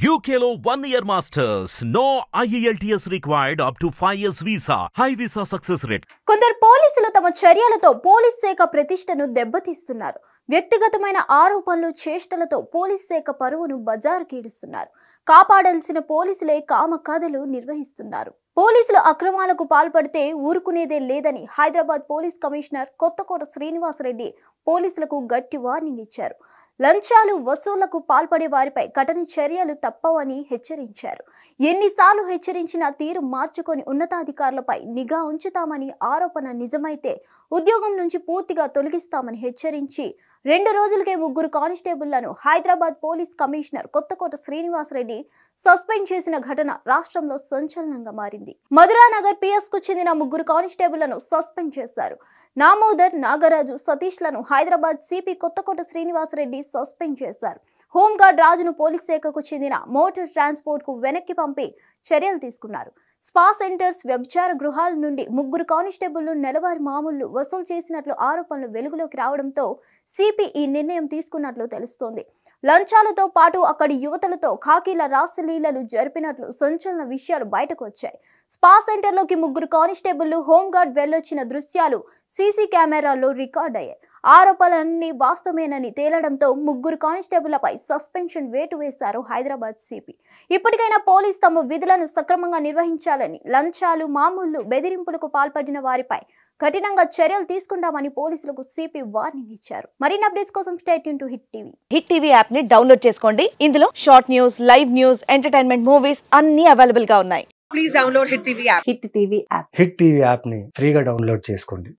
UKలో 1 year masters. No IELTS required up to 5 years visa. High visa success rate. కొందరు పోలీసులు తమ చర్యలతో police శాఖ ప్రతిష్టను దెబ్బతీస్తున్నారు. వ్యక్తిగతమైన ఆరోపణలు చేష్టలతో పోలీస్ శాఖ పరువును బజారుకీడుస్తున్నారు. కాపాడాల్సిన పోలీసులే కామకథలు నిర్వహిస్తున్నారు. పోలీసులు అక్రమాలకు పాల్పడితే ఊరుకునేదే లేదని హైదరాబాద్ పోలీస్ కమిషనర్ కొత్తకోట శ్రీనివాసరెడ్డి పోలీసులకు గట్టి వార్నింగ్ ఇచ్చారు. లంచాలు వసూళ్లకు పాల్పడే వారిపై కఠిన చర్యలు తప్పవని హెచ్చరించారు. ఎన్నిసార్లు హెచ్చరించినా తీరు మార్చుకొని ఉన్నతాధికారులపై నిఘా ఉంచుతామని, ఆరోపణ నిజమైతే ఉద్యోగం నుంచి పూర్తిగా తొలగిస్తామని హెచ్చరించి 2 రోజులకే 3 కానిస్టేబుళ్లను Hyderabad police commissioner Kothakota Srinivasa Reddy suspend చేసిన ఘటన రాష్ట్రంలో సంచలనంగా మారింది. మధురానగర్ పిఎస్ కు చెందిన 3 కానిస్టేబుళ్లను సస్పెండ్ చేశారు. నామోదర్, నాగరాజు, సతీష్లను హైదరాబాద్ సిపి కొత్తకోట శ్రీనివాసరెడ్డి సస్పెండ్ చేశారు. హోంగార్డ్ రాజును పోలీస్ శాఖకు చెందిన మోటార్ ట్రాన్స్పోర్ట్ కు వెనక్కి పంపి చర్యలు తీసుకున్నారు. స్పా సెంటర్స్, వ్యభిచార గృహాల నుండి 3 కానిస్టేబుళ్లు నెలవారీ మామూళ్లు వసూలు చేసినట్లు ఆరోపణలు వెలుగులోకి రావడంతో సిపి ఈ నిర్ణయం తీసుకున్నట్లు తెలుస్తోంది. లంచాలతో పాటు అక్కడి యువతలతో ఖాకీల రాసలీలలు జరిపినట్లు సంచలన విషయాలు బయటకు వచ్చాయి. స్పా సెంటర్లోకి 3 కానిస్టేబుళ్లు, హోంగార్డ్ వెళ్లొచ్చిన దృశ్యాలు సీసీ కెమెరాల్లో రికార్డ్ అయ్యాయి. ఆరోపణలన్నీ వాస్తవమేనని తేలడంతో 3 కానిస్టేబుళ్లపై సస్పెన్షన్ వేటు వేశారు హైదరాబాద్ సిపి. ఇప్పటికైనా పోలీస్ తమ విధులను సక్రమంగా నిర్వహించాలని, లంచాలు, మామూళ్లు, బెదిరింపులకు పాల్పడిన వారిపై కఠినంగా చర్యలు తీసుకుంటామని పోలీసులకు సిపి వార్నింగ్ ఇచ్చారు. మరిన్ని అప్డేట్స్ కోసం stay tune to hit TV. Hit TV app ని డౌన్లోడ్ చేసుకోండి. ఇందులో short news, live news, entertainment movies అన్ని అవైలబుల్ గా ఉన్నాయి. Please download Hit TV app. Hit TV app. Hit TV app ని ఫ్రీగా డౌన్లోడ్ చేసుకోండి.